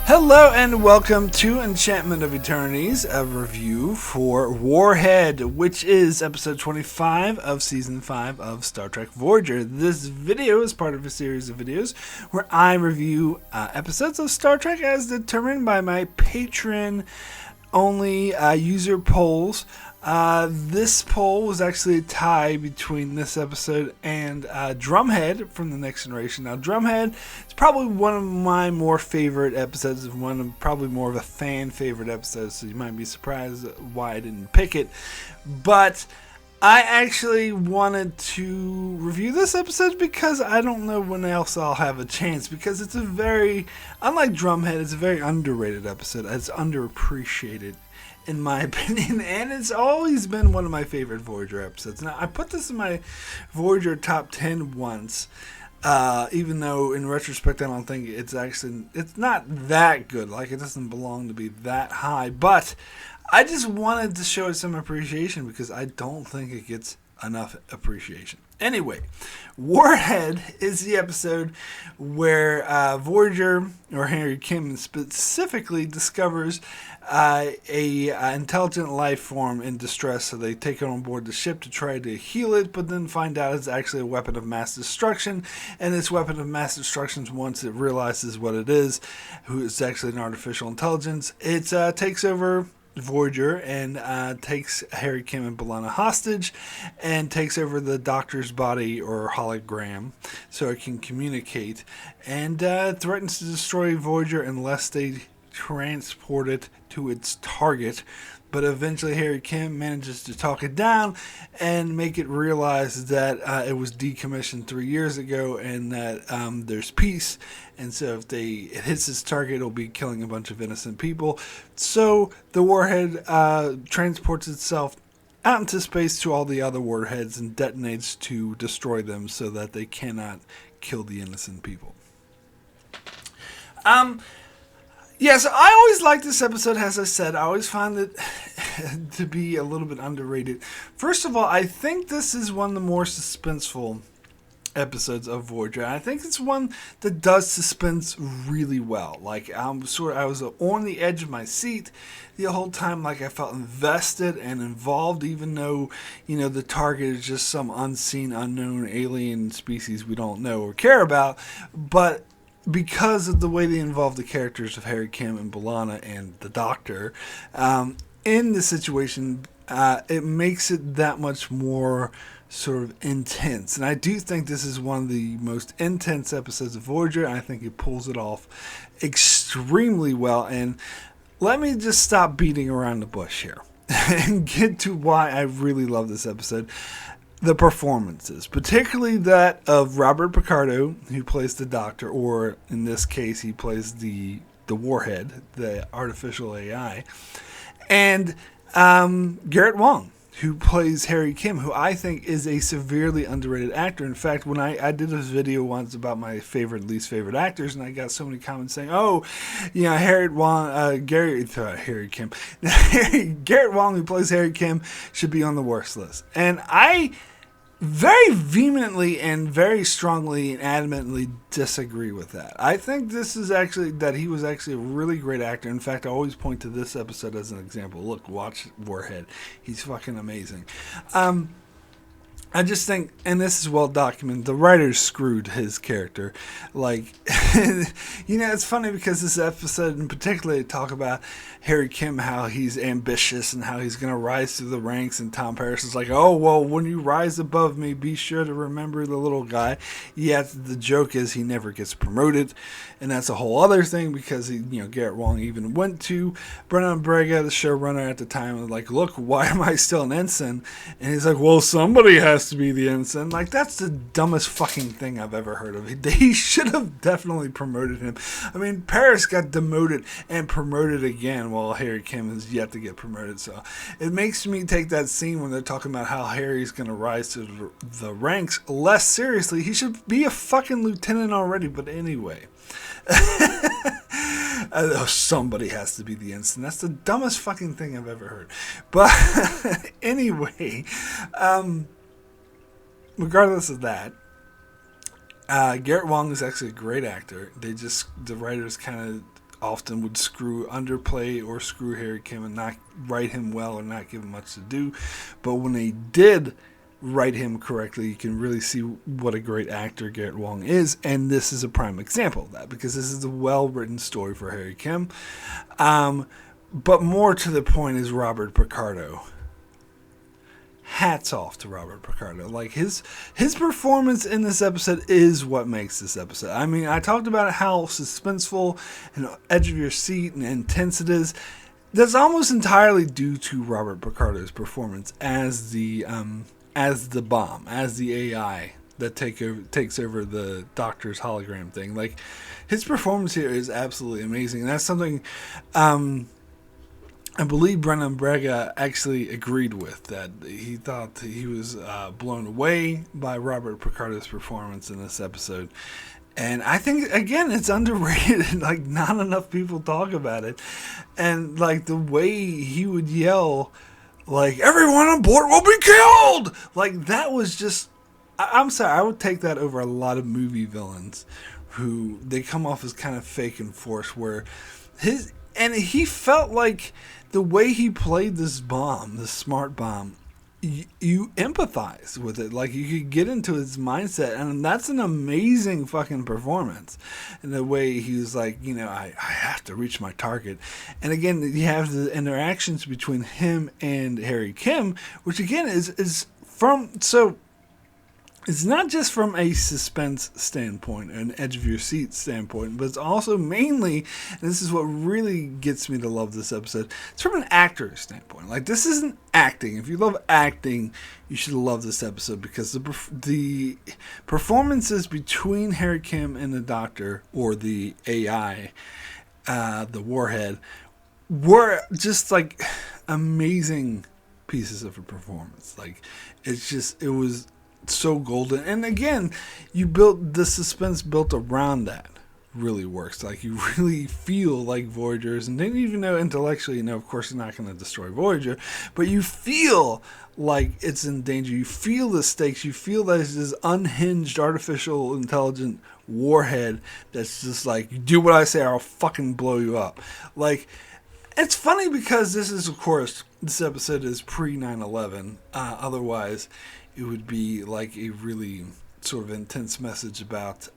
Hello and welcome to Enchantment of Eternities, a review for Warhead, which is episode 25 of season 5 of Star Trek Voyager. This video is part of a series of videos where I review episodes of Star Trek as determined by my Patreon-only user polls. This poll was actually a tie between this episode and Drumhead from The Next Generation. Now, Drumhead is probably one of my more favorite episodes, probably more of a fan favorite episode, so you might be surprised why I didn't pick it. But I actually wanted to review this episode because I don't know when else I'll have a chance, because it's unlike Drumhead, it's a very underrated episode. It's underappreciated, in my opinion, and it's always been one of my favorite Voyager episodes. Now, I put this in my Voyager top 10 once, even though in retrospect I don't think it's not that good. Like, it doesn't belong to be that high, but I just wanted to show it some appreciation because I don't think it gets enough appreciation. Anyway, Warhead is the episode where Voyager, or Harry Kim specifically, discovers a intelligent life form in distress, so they take it on board the ship to try to heal it, but then find out it's actually a weapon of mass destruction, and this weapon of mass destruction, once it realizes what it is, who is actually an artificial intelligence, it takes over Voyager and takes Harry, Kim, and B'Elanna hostage and takes over the doctor's body or hologram so it can communicate, and threatens to destroy Voyager unless they transport it to its target. But eventually Harry Kim manages to talk it down and make it realize that it was decommissioned 3 years ago and that there's peace. And so if it hits its target, it'll be killing a bunch of innocent people. So the warhead transports itself out into space to all the other warheads and detonates to destroy them so that they cannot kill the innocent people. Yeah, so I always like this episode. As I said, I always find it to be a little bit underrated. First of all, I think this is one of the more suspenseful episodes of Voyager. I think it's one that does suspense really well. Like, I was on the edge of my seat the whole time. Like, I felt invested and involved, even though, the target is just some unseen, unknown alien species we don't know or care about. But because of the way they involve the characters of Harry, Kim, and B'Elanna and the Doctor in the situation, it makes it that much more sort of intense. And I do think this is one of the most intense episodes of Voyager. I think it pulls it off extremely well. And let me just stop beating around the bush here and get to why I really love this episode. The performances, particularly that of Robert Picardo, who plays the Doctor, or in this case, he plays the Warhead, the artificial AI, and Garrett Wang, who plays Harry Kim, who I think is a severely underrated actor. In fact, when I did this video once about my favorite and least favorite actors, and I got so many comments saying, Garrett Wang, Garrett Wang, who plays Harry Kim, should be on the worst list. And I very vehemently and very strongly and adamantly disagree with that. I think that he was actually a really great actor. In fact, I always point to this episode as an example. Look, watch Warhead. He's fucking amazing. I just think, and this is well documented, the writers screwed his character. Like, it's funny because this episode in particular, they talk about Harry Kim, how he's ambitious and how he's going to rise through the ranks. And Tom Paris is like, oh, well, when you rise above me, be sure to remember the little guy. Yet the joke is he never gets promoted. And that's a whole other thing because, Garrett Wang even went to Brennan Braga, the showrunner at the time, and like, look, why am I still an ensign? And he's like, well, somebody has to be the ensign. Like, that's the dumbest fucking thing I've ever heard of. They should have definitely promoted him. I mean, Paris got demoted and promoted again while Harry Kim is yet to get promoted. So it makes me take that scene when they're talking about how Harry's going to rise to the ranks less seriously. He should be a fucking lieutenant already. But anyway, somebody has to be the ensign. That's the dumbest fucking thing I've ever heard. But anyway, regardless of that, Garrett Wang is actually a great actor. The writers kind of often would underplay or screw Harry Kim and not write him well or not give him much to do. But when they did write him correctly, you can really see what a great actor Garrett Wang is, and this is a prime example of that, because this is a well-written story for Harry Kim. But more to the point is Robert Picardo. Hats off to Robert Picardo. Like, his performance in this episode is what makes this episode. I mean, I talked about how suspenseful and edge of your seat and intense it is. That's almost entirely due to Robert Picardo's performance as the bomb, as the AI that takes over the Doctor's hologram thing. Like, his performance here is absolutely amazing. And that's something I believe Brennan Braga actually agreed with, that he thought he was blown away by Robert Picardo's performance in this episode. And I think, again, it's underrated. Like, not enough people talk about it. And, like, the way he would yell, like, everyone on board will be killed! Like, that was just... I'm sorry, I would take that over a lot of movie villains who, they come off as kind of fake and forced, where and he felt like the way he played this bomb, this smart bomb, you empathize with it. Like, you could get into his mindset, and that's an amazing fucking performance. And the way he was like, I have to reach my target. And again, you have the interactions between him and Harry Kim, which again is from... So, it's not just from a suspense standpoint, an edge of your seat standpoint, but it's also mainly, and this is what really gets me to love this episode, it's from an actor's standpoint. Like, this isn't acting. If you love acting, you should love this episode, because the performances between Harry Kim and the Doctor, or the AI, the Warhead, were just like amazing pieces of a performance. Like, it was so golden. And again, the suspense built around that really works. Like, you really feel like Voyager's, and then even though intellectually, of course, it's not going to destroy Voyager, but you feel like it's in danger. You feel the stakes. You feel that it's this unhinged, artificial, intelligent warhead that's just like, you do what I say or I'll fucking blow you up. Like, it's funny because this is, of course, this episode is pre 9/11. Otherwise, it would be like a really sort of intense message about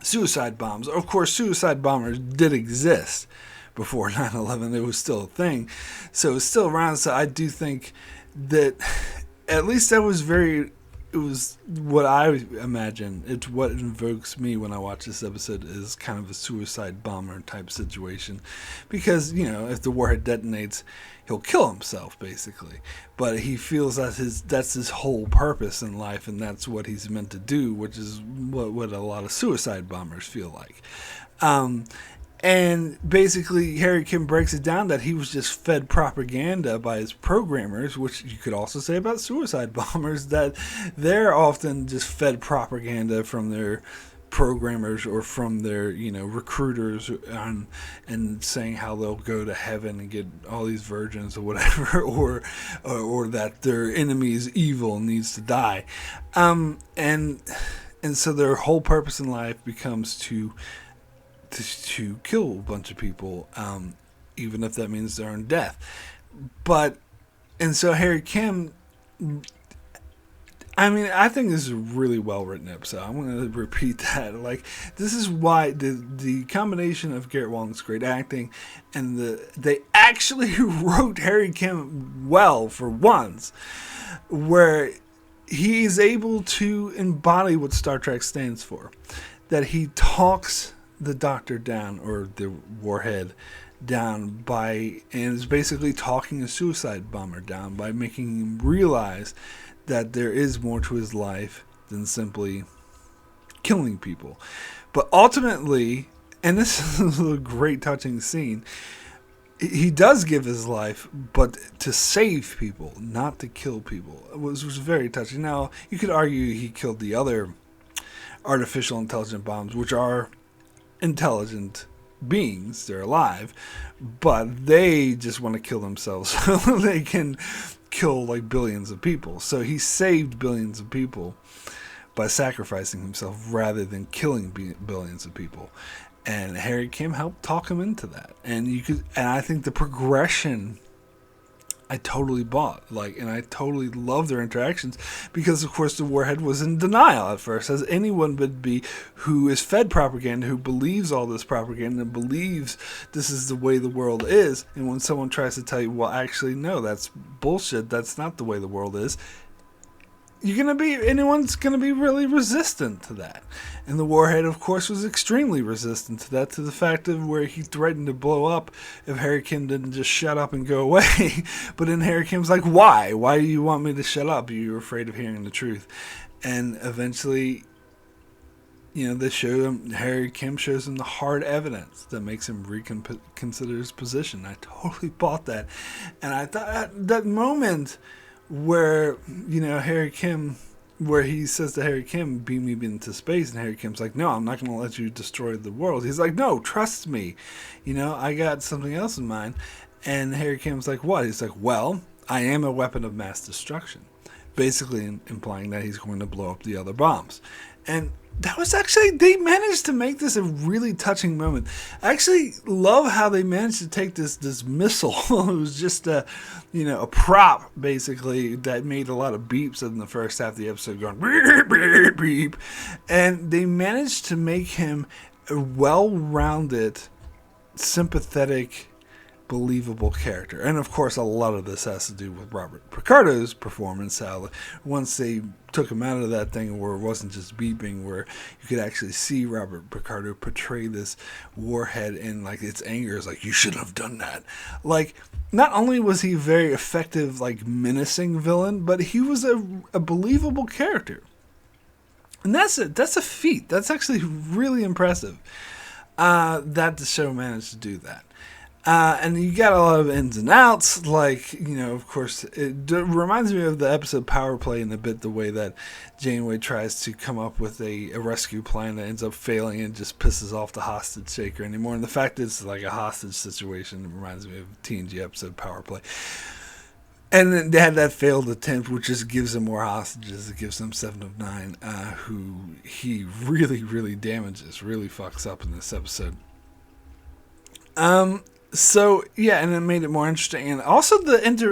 suicide bombs. Of course, suicide bombers did exist before 9/11. It was still a thing. So it's still around. So I do think that at least that was it was what I imagine. It's what invokes me when I watch this episode, is kind of a suicide bomber type situation. Because, if the warhead detonates, he'll kill himself, basically. But he feels that's his whole purpose in life, and that's what he's meant to do, which is what a lot of suicide bombers feel like. And basically, Harry Kim breaks it down that he was just fed propaganda by his programmers, which you could also say about suicide bombers, that they're often just fed propaganda from their programmers or from their recruiters, and saying how they'll go to heaven and get all these virgins or whatever, or that their enemy is evil and needs to die, and so their whole purpose in life becomes to kill a bunch of people, even if that means their own death. And so Harry Kim, I think this is a really well written episode. I'm going to repeat that. Like, this is why the combination of Garrett Wang's great acting and they actually wrote Harry Kim well for once, where he is able to embody what Star Trek stands for. That he talks the Doctor down, or the Warhead down, and is basically talking a suicide bomber down by making him realize that there is more to his life than simply killing people. But ultimately, and this is a great touching scene, he does give his life, but to save people, not to kill people. It was very touching. Now, you could argue he killed the other artificial intelligent bombs, which are intelligent beings, they're alive, but they just want to kill themselves so they can kill like billions of people. So he saved billions of people by sacrificing himself rather than killing billions of people. And Harry Kim helped talk him into that. And I think the progression I totally bought. And I totally love their interactions because, of course, the Warhead was in denial at first, as anyone would be who is fed propaganda, who believes all this propaganda and believes this is the way the world is. And when someone tries to tell you, well, actually, no, that's bullshit, that's not the way the world is, anyone's gonna be really resistant to that. And the Warhead, of course, was extremely resistant to that, to the fact of where he threatened to blow up if Harry Kim didn't just shut up and go away. But then Harry Kim's like, why? Why do you want me to shut up? You're afraid of hearing the truth. And eventually, they show him, Harry Kim shows him the hard evidence that makes him reconsider his position. I totally bought that. And I thought that moment where, Harry Kim, where he says to Harry Kim, beam me into space, and Harry Kim's like, no, I'm not going to let you destroy the world. He's like, no, trust me. I got something else in mind. And Harry Kim's like, what? He's like, well, I am a weapon of mass destruction. Basically implying that he's going to blow up the other bombs. And that was they managed to make this a really touching moment. I actually love how they managed to take this missile. It was just a prop, basically, that made a lot of beeps in the first half of the episode, going beep, beep, beep. And they managed to make him a well-rounded, sympathetic, believable character. And of course, a lot of this has to do with Robert Picardo's performance. How once they took him out of that thing where it wasn't just beeping, where you could actually see Robert Picardo portray this Warhead in its anger, is you shouldn't have done that. Not only was he a very effective, menacing villain, but he was a believable character. And that's a feat. That's actually really impressive that the show managed to do that. And you got a lot of ins and outs, of course, it reminds me of the episode Power Play in a bit, the way that Janeway tries to come up with a rescue plan that ends up failing and just pisses off the hostage taker anymore. And the fact that it's a hostage situation, it reminds me of TNG episode Power Play. And then they had that failed attempt, which just gives them more hostages. It gives them 7 of 9, who he really, really damages, really fucks up in this episode. So, yeah, and it made it more interesting. And also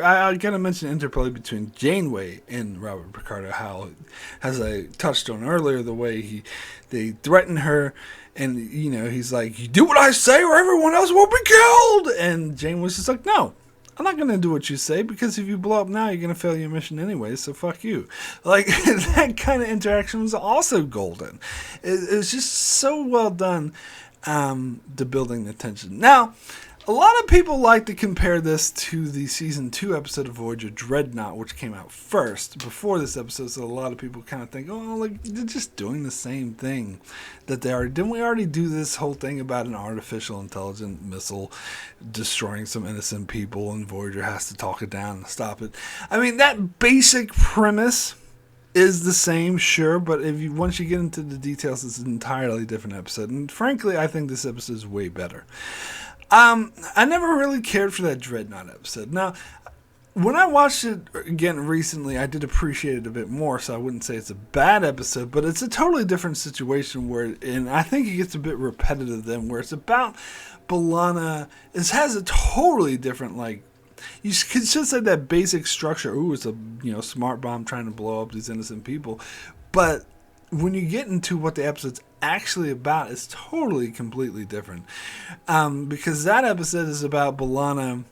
I gotta mention the interplay between Janeway and Robert Picardo, how, as I touched on earlier, the way they threaten her, and, he's like, you do what I say or everyone else will be killed! And Janeway's just like, no, I'm not gonna do what you say, because if you blow up now, you're gonna fail your mission anyway, so fuck you. That kind of interaction was also golden. It was just so well done, to building the tension. Now, a lot of people like to compare this to the season 2 episode of Voyager, Dreadnought, which came out first before this episode. So a lot of people kind of think, they're just doing the same thing that they already. Didn't we already do this whole thing about an artificial intelligent missile destroying some innocent people, and Voyager has to talk it down and stop it? I mean, that basic premise is the same, sure, but once you get into the details, it's an entirely different episode. And frankly, I think this episode is way better. I never really cared for that Dreadnought episode. Now, when I watched it again recently, I did appreciate it a bit more, so I wouldn't say it's a bad episode, but it's a totally different situation and I think it gets a bit repetitive then, where it's about B'Elanna. It has a totally different, you should say that basic structure. Ooh, it's a smart bomb trying to blow up these innocent people, but when you get into what the episode's actually about, it's totally, completely different. Because that episode is about B'Elanna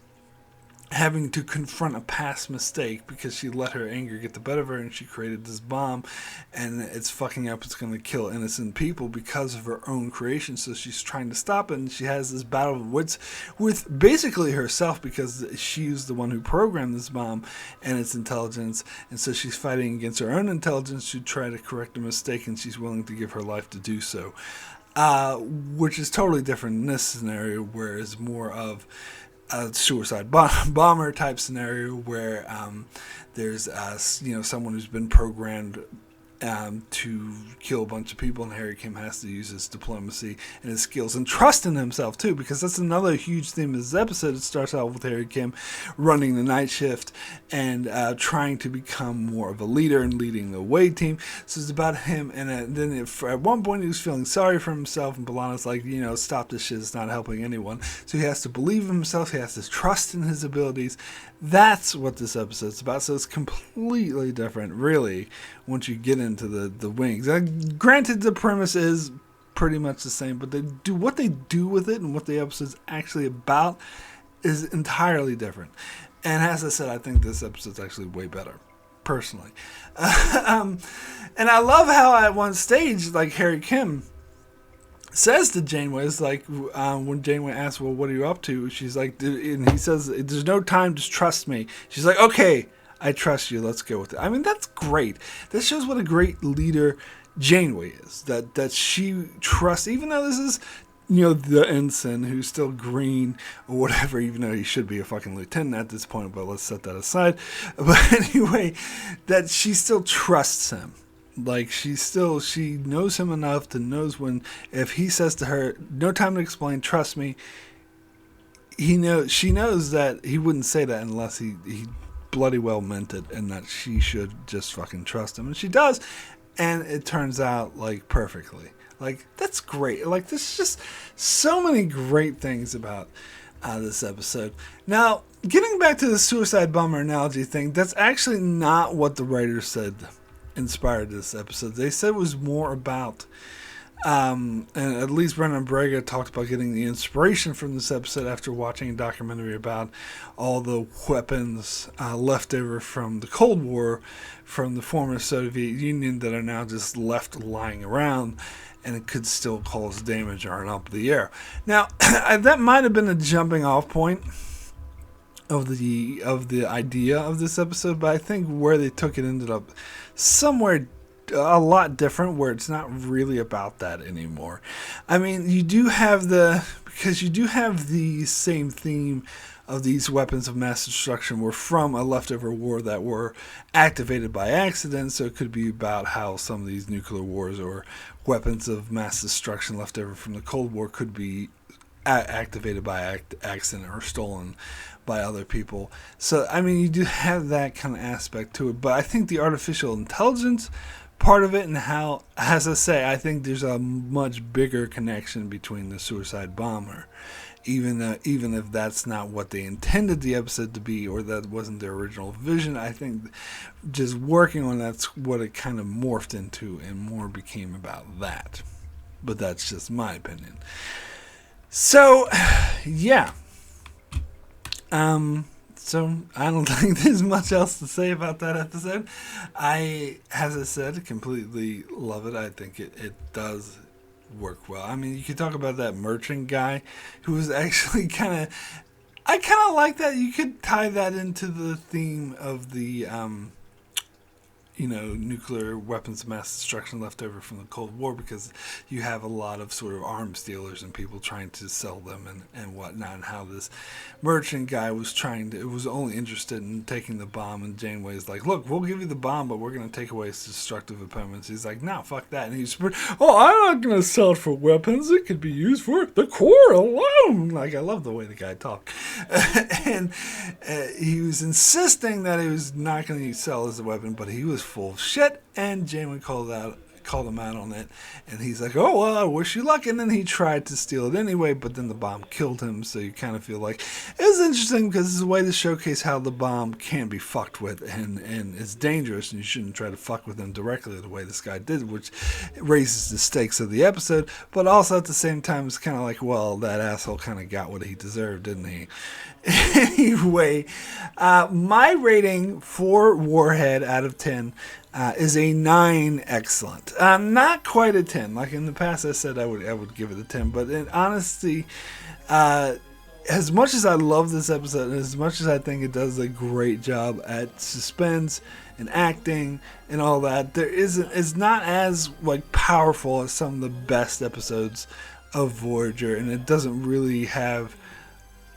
having to confront a past mistake because she let her anger get the better of her and she created this bomb and it's fucking up. It's going to kill innocent people because of her own creation. So she's trying to stop it, and she has this battle of wits with basically herself because she's the one who programmed this bomb and its intelligence. And so she's fighting against her own intelligence to try to correct a mistake, and she's willing to give her life to do so. Which is totally different in this scenario, where it's more of a suicide bomber type scenario where there's someone who's been programmed to kill a bunch of people, and Harry Kim has to use his diplomacy and his skills and trust in himself too, because that's another huge theme of this episode. It starts out with Harry Kim running the night shift and trying to become more of a leader and leading the away team. So it's about him, and then at one point he was feeling sorry for himself, and B'Elanna's like, stop this shit, it's not helping anyone. So he has to believe in himself, he has to trust in his abilities. That's what this episode's about. So it's completely different, really, once you get into the wings. Granted, the premise is pretty much the same, but what they do with it and what the episode's actually about is entirely different. And as I said, I think this episode's actually way better, personally. And I love how at one stage, like, Harry Kim says to Janeway, it's like, when Janeway asks, well, what are you up to? She's like, and he says, there's no time, just trust me. She's like, okay, I trust you, let's go with it. I mean, that's great. That shows what a great leader Janeway is. That she trusts, even though this is, the ensign who's still green or whatever, even though he should be a fucking lieutenant at this point, but let's set that aside. But anyway, that she still trusts him. Like, she knows him enough to knows when, if he says to her, no time to explain, trust me, she knows that he wouldn't say that unless he bloody well meant it, and that she should just fucking trust him. And she does, and it turns out, like, perfectly. Like, that's great. Like, there's just so many great things about this episode. Now, getting back to the suicide bomber analogy thing, that's actually not what the writers said inspired this episode. They said it was more about, and at least Brendan Braga talked about getting the inspiration from this episode after watching a documentary about all the weapons left over from the Cold War, from the former Soviet Union, that are now just left lying around, and it could still cause damage or are up in the air. Now, that might have been a jumping off point of the idea of this episode, but I think where they took it ended up somewhere a lot different, where it's not really about that anymore. I mean, you do have the same theme of these weapons of mass destruction were from a leftover war that were activated by accident, so it could be about how some of these nuclear wars or weapons of mass destruction left over from the Cold War could be activated by accident or stolen by other people. So, I mean, you do have that kind of aspect to it, but I think the artificial intelligence part of it, and how, as I say, I think there's a much bigger connection between the suicide bomber, even if that's not what they intended the episode to be, or that wasn't their original vision. I think just working on that's what it kind of morphed into and more became about that. But that's just my opinion. So, yeah. So I don't think there's much else to say about that episode. As I said, completely love it. I think it does work well. I mean, you could talk about that merchant guy who was actually I kind of like that. You could tie that into the theme of the, nuclear weapons of mass destruction left over from the Cold War, because you have a lot of sort of arms dealers and people trying to sell them and whatnot, and how this merchant guy was only interested in taking the bomb, and Janeway's like, look, we'll give you the bomb, but we're going to take away its destructive opponents. He's like, no, fuck that. And he's, I'm not going to sell it for weapons. It could be used for the core alone. Like, I love the way the guy talked. And he was insisting that he was not going to sell as a weapon, but he was full of shit, and Janeway called him out on it, and he's like, oh, well, I wish you luck, and then he tried to steal it anyway, but then the bomb killed him, so you kind of feel like it was interesting, because it's a way to showcase how the bomb can be fucked with, and it's dangerous, and you shouldn't try to fuck with them directly the way this guy did, which raises the stakes of the episode, but also at the same time, it's kind of like, well, that asshole kind of got what he deserved, didn't he? Anyway, my rating for Warhead out of 10 is a 9 excellent. Not quite a 10. Like in the past I said I would give it a 10, but in honesty, as much as I love this episode, and as much as I think it does a great job at suspense and acting and all that, it's not as like powerful as some of the best episodes of Voyager, and it doesn't really have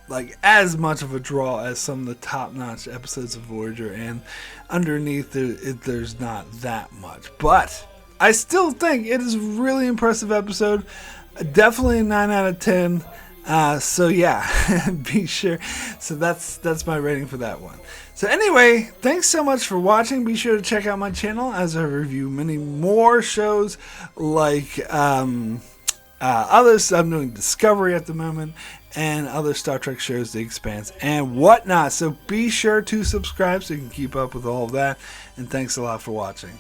like as much of a draw as some of the top-notch episodes of Voyager, and underneath there's not that much. But I still think it is a really impressive episode. Definitely a 9 out of 10. So yeah, be sure. So that's my rating for that one. So anyway, thanks so much for watching. Be sure to check out my channel as I review many more shows like others. I'm doing Discovery at the moment and other Star Trek shows, The Expanse and whatnot. So be sure to subscribe so you can keep up with all of that. And thanks a lot for watching.